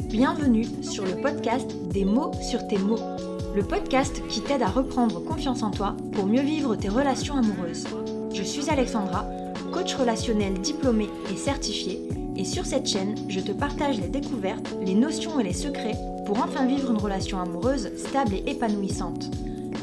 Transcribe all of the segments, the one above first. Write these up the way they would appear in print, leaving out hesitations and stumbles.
Bienvenue sur le podcast Des mots sur tes mots, le podcast qui t'aide à reprendre confiance en toi pour mieux vivre tes relations amoureuses. Je suis Alexandra, coach relationnel diplômée et certifiée, et sur cette chaîne, je te partage les découvertes, les notions et les secrets pour enfin vivre une relation amoureuse stable et épanouissante.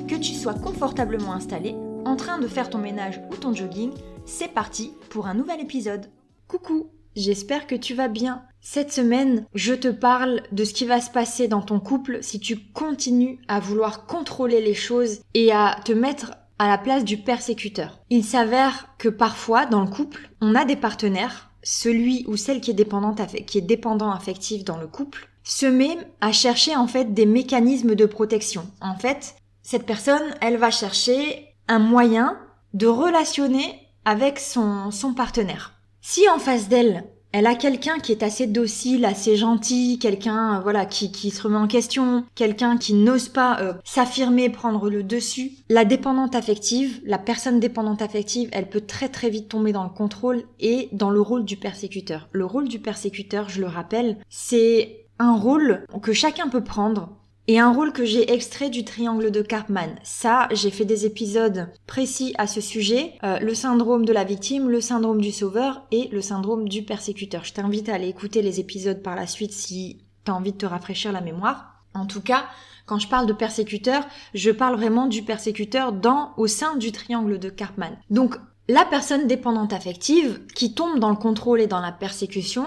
Que tu sois confortablement installé, en train de faire ton ménage ou ton jogging, c'est parti pour un nouvel épisode. Coucou, j'espère que tu vas bien. Cette semaine, je te parle de ce qui va se passer dans ton couple si tu continues à vouloir contrôler les choses et à te mettre à la place du persécuteur. Il s'avère que parfois, dans le couple, on a des partenaires, celui ou celle qui est dépendant affectif dans le couple, se met à chercher en fait des mécanismes de protection. En fait, cette personne, elle va chercher un moyen de relationner avec son partenaire. Si en face d'elle, elle a quelqu'un qui est assez docile, assez gentil, quelqu'un qui se remet en question, quelqu'un qui n'ose pas s'affirmer, prendre le dessus. La personne dépendante affective, elle peut très très vite tomber dans le contrôle et dans le rôle du persécuteur. Le rôle du persécuteur, je le rappelle, c'est un rôle que chacun peut prendre et un rôle que j'ai extrait du triangle de Karpman. Ça, j'ai fait des épisodes précis à ce sujet, le syndrome de la victime, le syndrome du sauveur et le syndrome du persécuteur. Je t'invite à aller écouter les épisodes par la suite si t'as envie de te rafraîchir la mémoire. En tout cas, quand je parle de persécuteur, je parle vraiment du persécuteur au sein du triangle de Karpman. Donc, la personne dépendante affective qui tombe dans le contrôle et dans la persécution,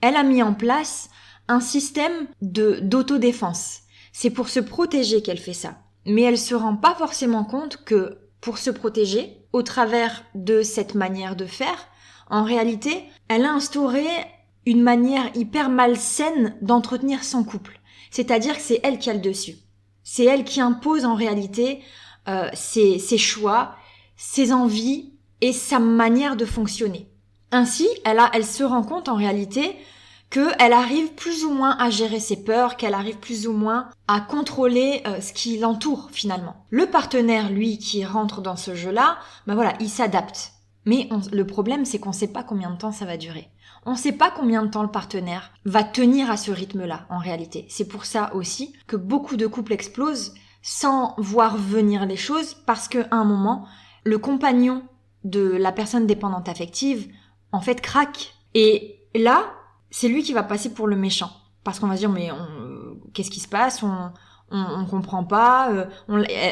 elle a mis en place un système d'autodéfense. C'est pour se protéger qu'elle fait ça. Mais elle se rend pas forcément compte que pour se protéger, au travers de cette manière de faire, en réalité, elle a instauré une manière hyper malsaine d'entretenir son couple. C'est-à-dire que c'est elle qui a le dessus. C'est elle qui impose en réalité ses choix, ses envies et sa manière de fonctionner. Ainsi, elle se rend compte en réalité qu'elle arrive plus ou moins à gérer ses peurs, qu'elle arrive plus ou moins à contrôler ce qui l'entoure finalement. Le partenaire, lui, qui rentre dans ce jeu-là, il s'adapte. Mais le problème, c'est qu'on ne sait pas combien de temps ça va durer. On ne sait pas combien de temps le partenaire va tenir à ce rythme-là, en réalité. C'est pour ça aussi que beaucoup de couples explosent sans voir venir les choses, parce qu'à un moment, le compagnon de la personne dépendante affective, en fait, craque. Et là, c'est lui qui va passer pour le méchant. Parce qu'on va se dire, mais qu'est-ce qui se passe ? On comprend pas,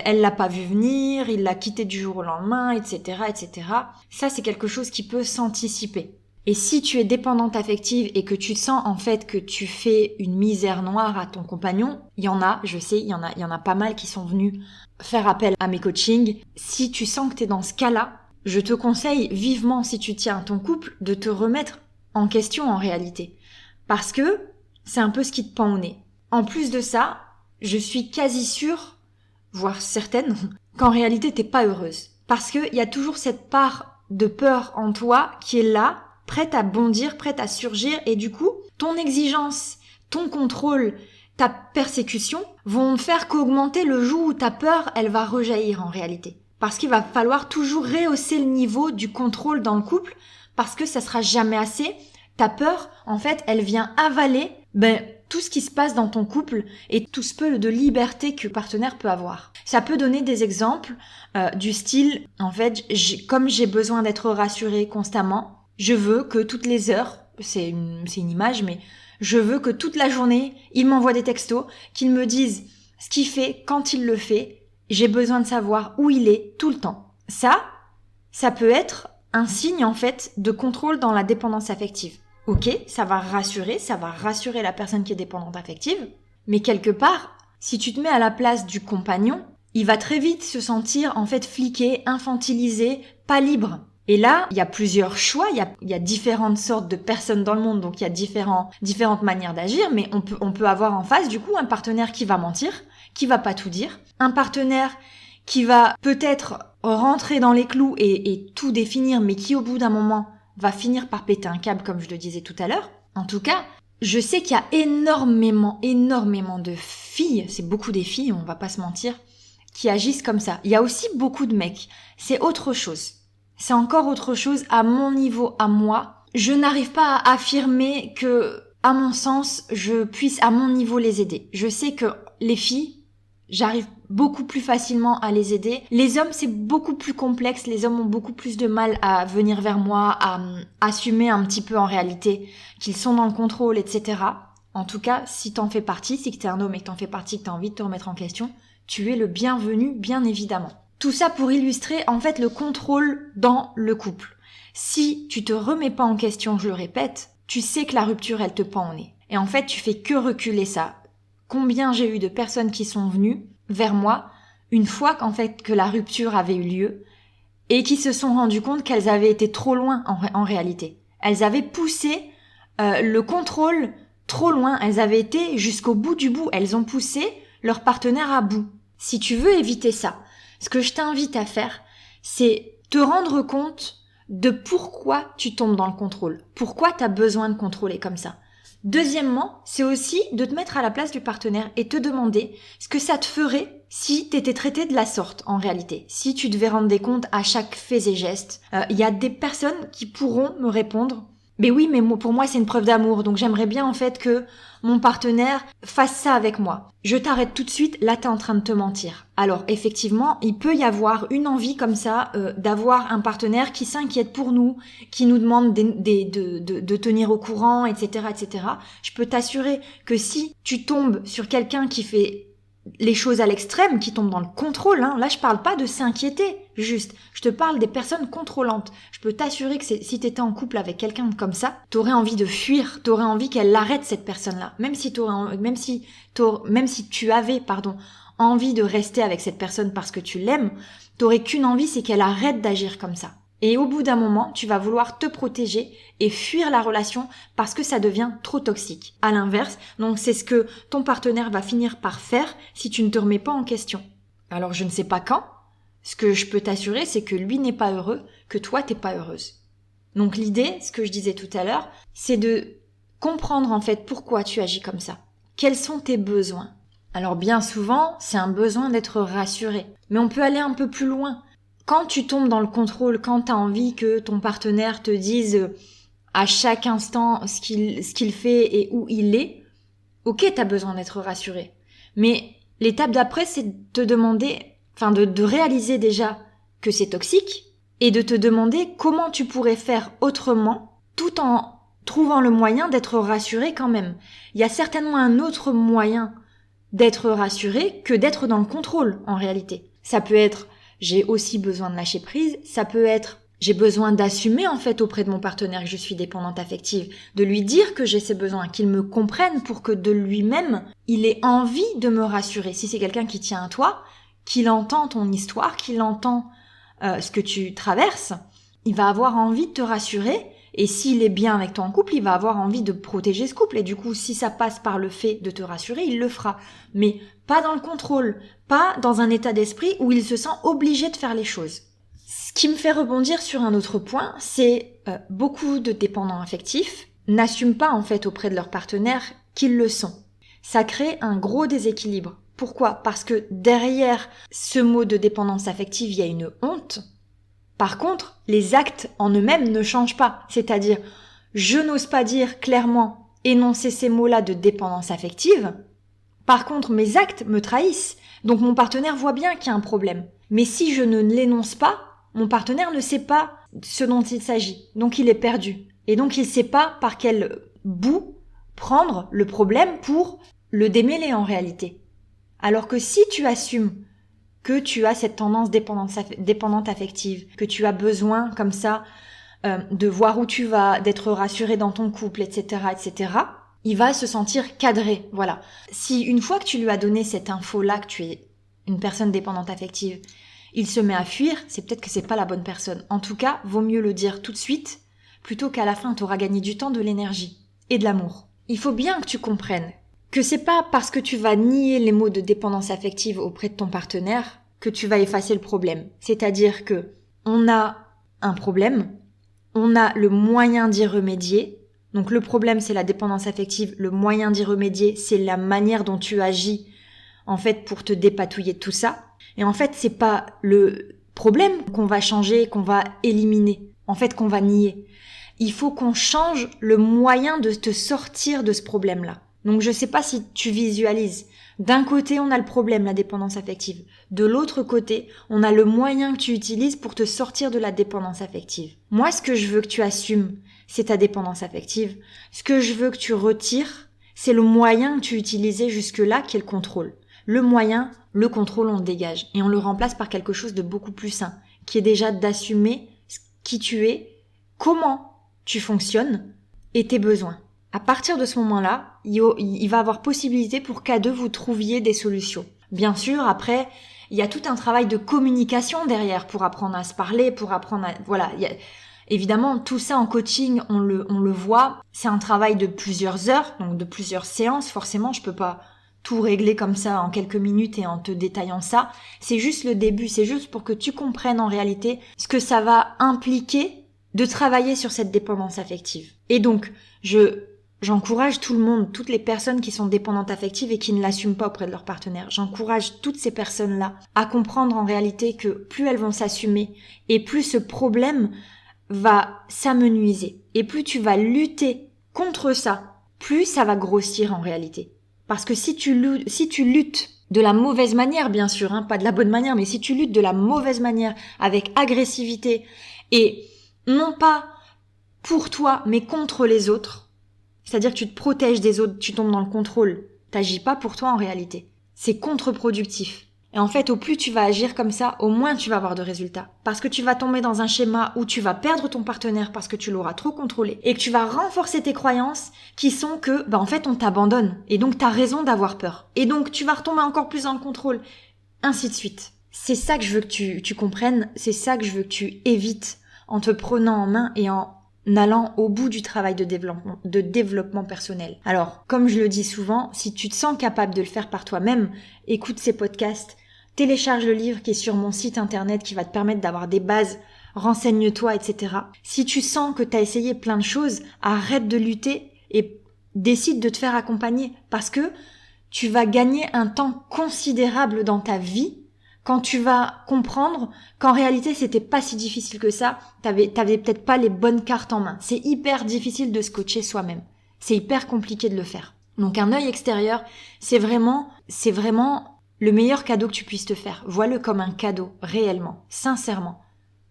elle l'a pas vu venir, il l'a quitté du jour au lendemain, etc., etc. Ça, c'est quelque chose qui peut s'anticiper. Et si tu es dépendante affective et que tu sens en fait que tu fais une misère noire à ton compagnon, il y en a, je sais, il y en a pas mal qui sont venus faire appel à mes coachings. Si tu sens que tu es dans ce cas-là, je te conseille vivement, si tu tiens à ton couple, de te remettre en question en réalité. Parce que c'est un peu ce qui te pend au nez. En plus de ça, je suis quasi sûre, voire certaine, qu'en réalité t'es pas heureuse. Parce qu'il y a toujours cette part de peur en toi qui est là, prête à bondir, prête à surgir, et du coup, ton exigence, ton contrôle, ta persécution vont faire qu'augmenter le jour où ta peur, elle va rejaillir en réalité. Parce qu'il va falloir toujours rehausser le niveau du contrôle dans le couple, parce que ça sera jamais assez. Ta peur, en fait, elle vient avaler tout ce qui se passe dans ton couple et tout ce peu de liberté que le partenaire peut avoir. Ça peut donner des exemples du style, en fait, comme j'ai besoin d'être rassurée constamment, je veux que toutes les heures, c'est une image, mais je veux que toute la journée, il m'envoie des textos, qu'il me dise ce qu'il fait, quand il le fait. J'ai besoin de savoir où il est tout le temps. Ça peut être un signe en fait de contrôle dans la dépendance affective. Ok, ça va rassurer la personne qui est dépendante affective, mais quelque part, si tu te mets à la place du compagnon, il va très vite se sentir en fait fliqué, infantilisé, pas libre. Et là, il y a plusieurs choix, il y a différentes sortes de personnes dans le monde, donc il y a différentes manières d'agir, mais on peut avoir en face du coup un partenaire qui va mentir, qui va pas tout dire, un partenaire qui va peut-être rentrer dans les clous et tout définir, mais qui au bout d'un moment va finir par péter un câble, comme je le disais tout à l'heure. En tout cas, je sais qu'il y a énormément de filles, c'est beaucoup des filles, on va pas se mentir, qui agissent comme ça. Il y a aussi beaucoup de mecs. C'est autre chose. c'est encore autre chose à mon niveau, à moi. Je n'arrive pas à affirmer que, à mon sens, je puisse à mon niveau les aider. Je sais que les filles, j'arrive beaucoup plus facilement à les aider. Les hommes, c'est beaucoup plus complexe. Les hommes ont beaucoup plus de mal à venir vers moi, à assumer un petit peu en réalité qu'ils sont dans le contrôle, etc. En tout cas, si t'en fais partie, si t'es un homme et que t'en fais partie, que t'as envie de te remettre en question, tu es le bienvenu, bien évidemment. Tout ça pour illustrer, en fait, le contrôle dans le couple. Si tu te remets pas en question, je le répète, tu sais que la rupture, elle te pend au nez. Et en fait, tu fais que reculer ça. Combien j'ai eu de personnes qui sont venues vers moi une fois que la rupture avait eu lieu et qui se sont rendues compte qu'elles avaient été trop loin en réalité. Elles avaient poussé le contrôle trop loin, elles avaient été jusqu'au bout du bout, elles ont poussé leur partenaire à bout. Si tu veux éviter ça, ce que je t'invite à faire, c'est te rendre compte de pourquoi tu tombes dans le contrôle, pourquoi tu as besoin de contrôler comme ça. Deuxièmement, c'est aussi de te mettre à la place du partenaire et te demander ce que ça te ferait si t'étais traité de la sorte en réalité. Si tu devais rendre des comptes à chaque fait et geste. Il y a des personnes qui pourront me répondre « Mais oui, mais pour moi c'est une preuve d'amour, donc j'aimerais bien en fait que mon partenaire fasse ça avec moi. » Je t'arrête tout de suite, là t'es en train de te mentir. Alors effectivement, il peut y avoir une envie comme ça d'avoir un partenaire qui s'inquiète pour nous, qui nous demande de tenir au courant, etc., etc. Je peux t'assurer que si tu tombes sur quelqu'un qui fait les choses à l'extrême, qui tombent dans le contrôle, là je parle pas de s'inquiéter, juste, je te parle des personnes contrôlantes. Je peux t'assurer que si t'étais en couple avec quelqu'un comme ça, t'aurais envie de fuir, t'aurais envie qu'elle arrête cette personne-là, même si tu avais envie de rester avec cette personne parce que tu l'aimes, t'aurais qu'une envie, c'est qu'elle arrête d'agir comme ça. Et au bout d'un moment, tu vas vouloir te protéger et fuir la relation parce que ça devient trop toxique. À l'inverse, donc c'est ce que ton partenaire va finir par faire si tu ne te remets pas en question. Alors je ne sais pas quand, ce que je peux t'assurer, c'est que lui n'est pas heureux, que toi t'es pas heureuse. Donc l'idée, ce que je disais tout à l'heure, c'est de comprendre en fait pourquoi tu agis comme ça. Quels sont tes besoins? Alors bien souvent, c'est un besoin d'être rassuré. Mais on peut aller un peu plus loin. Quand tu tombes dans le contrôle, quand tu as envie que ton partenaire te dise à chaque instant ce qu'il fait et où il est, ok, tu as besoin d'être rassuré. Mais l'étape d'après, c'est de te demander, de réaliser déjà que c'est toxique et de te demander comment tu pourrais faire autrement tout en trouvant le moyen d'être rassuré quand même. Il y a certainement un autre moyen d'être rassuré que d'être dans le contrôle en réalité. Ça peut être j'ai aussi besoin de lâcher prise, ça peut être j'ai besoin d'assumer en fait auprès de mon partenaire que je suis dépendante affective, de lui dire que j'ai ces besoins, qu'il me comprenne pour que de lui-même, il ait envie de me rassurer. Si c'est quelqu'un qui tient à toi, qu'il entend ton histoire, qu'il entend ce que tu traverses, il va avoir envie de te rassurer. Et s'il est bien avec toi en couple, il va avoir envie de protéger ce couple. Et du coup, si ça passe par le fait de te rassurer, il le fera. Mais pas dans le contrôle, pas dans un état d'esprit où il se sent obligé de faire les choses. Ce qui me fait rebondir sur un autre point, c'est beaucoup de dépendants affectifs n'assument pas en fait auprès de leur partenaire qu'ils le sont. Ça crée un gros déséquilibre. Pourquoi ? Parce que derrière ce mot de dépendance affective, il y a une honte. Par contre, les actes en eux-mêmes ne changent pas. C'est-à-dire, je n'ose pas dire clairement, énoncer ces mots-là de dépendance affective. Par contre, mes actes me trahissent. Donc mon partenaire voit bien qu'il y a un problème. Mais si je ne l'énonce pas, mon partenaire ne sait pas ce dont il s'agit. Donc il est perdu. Et donc il ne sait pas par quel bout prendre le problème pour le démêler en réalité. Alors que si tu assumes que tu as cette tendance dépendante affective, que tu as besoin comme ça de voir où tu vas, d'être rassuré dans ton couple, etc., etc., il va se sentir cadré, voilà. Si une fois que tu lui as donné cette info-là que tu es une personne dépendante affective, il se met à fuir, c'est peut-être que c'est pas la bonne personne. En tout cas, vaut mieux le dire tout de suite, plutôt qu'à la fin, tu auras gagné du temps, de l'énergie et de l'amour. Il faut bien que tu comprennes que c'est pas parce que tu vas nier les mots de dépendance affective auprès de ton partenaire que tu vas effacer le problème. C'est-à-dire que on a un problème, on a le moyen d'y remédier. Donc le problème, c'est la dépendance affective. Le moyen d'y remédier, c'est la manière dont tu agis, en fait, pour te dépatouiller de tout ça. Et en fait, c'est pas le problème qu'on va changer, qu'on va éliminer, en fait qu'on va nier. Il faut qu'on change le moyen de te sortir de ce problème-là. Donc je sais pas si tu visualises. D'un côté, on a le problème, la dépendance affective. De l'autre côté, on a le moyen que tu utilises pour te sortir de la dépendance affective. Moi, ce que je veux que tu assumes, c'est ta dépendance affective. Ce que je veux que tu retires, c'est le moyen que tu utilisais jusque-là, qui est le contrôle. Le moyen, le contrôle, on le dégage. Et on le remplace par quelque chose de beaucoup plus sain, qui est déjà d'assumer qui tu es, comment tu fonctionnes et tes besoins. À partir de ce moment-là, il va y avoir possibilité pour qu'à deux, vous trouviez des solutions. Bien sûr, après, il y a tout un travail de communication derrière pour apprendre à se parler, pour apprendre à... Voilà, évidemment, tout ça en coaching, on le voit. C'est un travail de plusieurs heures, donc de plusieurs séances. Forcément, je peux pas tout régler comme ça en quelques minutes et en te détaillant ça. C'est juste le début, c'est juste pour que tu comprennes en réalité ce que ça va impliquer de travailler sur cette dépendance affective. Et donc, j'encourage tout le monde, toutes les personnes qui sont dépendantes affectives et qui ne l'assument pas auprès de leur partenaire. J'encourage toutes ces personnes-là à comprendre en réalité que plus elles vont s'assumer et plus ce problème va s'amenuiser. Et plus tu vas lutter contre ça, plus ça va grossir en réalité. Parce que si tu luttes de la mauvaise manière, bien sûr, pas de la bonne manière, mais si tu luttes de la mauvaise manière, avec agressivité, et non pas pour toi, mais contre les autres, c'est-à-dire que tu te protèges des autres, tu tombes dans le contrôle, t'agis pas pour toi en réalité. C'est contre-productif. Et en fait, au plus tu vas agir comme ça, au moins tu vas avoir de résultats. Parce que tu vas tomber dans un schéma où tu vas perdre ton partenaire parce que tu l'auras trop contrôlé. Et que tu vas renforcer tes croyances qui sont que, en fait, on t'abandonne. Et donc, t'as raison d'avoir peur. Et donc, tu vas retomber encore plus dans le contrôle. Ainsi de suite. C'est ça que je veux que tu comprennes. C'est ça que je veux que tu évites en te prenant en main et en allant au bout du travail de développement personnel. Alors, comme je le dis souvent, si tu te sens capable de le faire par toi-même, écoute ces podcasts, télécharge le livre qui est sur mon site internet qui va te permettre d'avoir des bases, renseigne-toi, etc. Si tu sens que tu as essayé plein de choses, arrête de lutter et décide de te faire accompagner parce que tu vas gagner un temps considérable dans ta vie quand tu vas comprendre qu'en réalité c'était pas si difficile que ça, t'avais peut-être pas les bonnes cartes en main. C'est hyper difficile de se coacher soi-même. C'est hyper compliqué de le faire. Donc un œil extérieur, c'est vraiment le meilleur cadeau que tu puisses te faire. Vois-le comme un cadeau, réellement, sincèrement.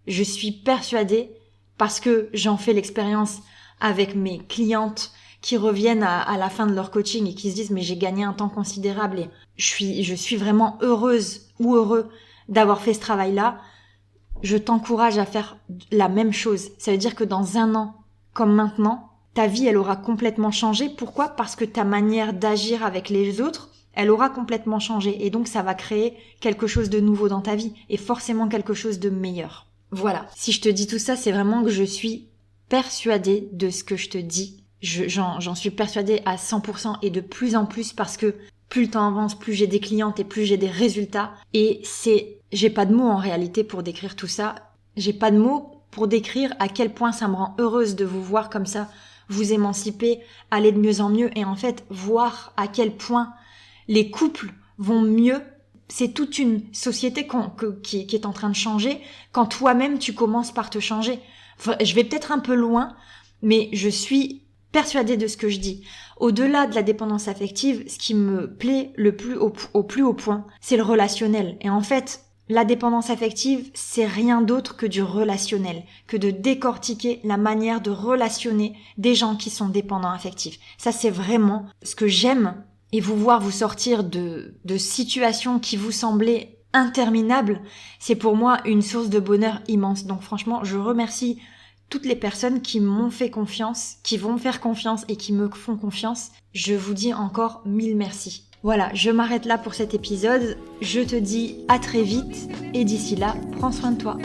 Je suis persuadée, parce que j'en fais l'expérience avec mes clientes qui reviennent à la fin de leur coaching et qui se disent « mais j'ai gagné un temps considérable et je suis vraiment heureuse ou heureux d'avoir fait ce travail-là », je t'encourage à faire la même chose. Ça veut dire que dans 1 an, comme maintenant, ta vie, elle aura complètement changé. Pourquoi ? Parce que ta manière d'agir avec les autres, elle aura complètement changé. Et donc, ça va créer quelque chose de nouveau dans ta vie et forcément quelque chose de meilleur. Voilà. Si je te dis tout ça, c'est vraiment que je suis persuadée de ce que je te dis. J'en suis persuadée à 100% et de plus en plus parce que plus le temps avance, plus j'ai des clientes et plus j'ai des résultats. Et j'ai pas de mots en réalité pour décrire tout ça. J'ai pas de mots pour décrire à quel point ça me rend heureuse de vous voir comme ça, vous émanciper, aller de mieux en mieux et en fait voir à quel point les couples vont mieux. C'est toute une société qui est en train de changer quand toi-même tu commences par te changer. Enfin, je vais peut-être un peu loin, mais je suis persuadée de ce que je dis. Au-delà de la dépendance affective, ce qui me plaît le plus au plus haut point, c'est le relationnel. Et en fait, la dépendance affective, c'est rien d'autre que du relationnel, que de décortiquer la manière de relationner des gens qui sont dépendants affectifs. Ça, c'est vraiment ce que j'aime. Et vous voir vous sortir de situations qui vous semblaient interminables, c'est pour moi une source de bonheur immense. Donc franchement, je remercie toutes les personnes qui m'ont fait confiance, qui vont me faire confiance et qui me font confiance. Je vous dis encore 1000 merci. Voilà, je m'arrête là pour cet épisode. Je te dis à très vite et d'ici là, prends soin de toi.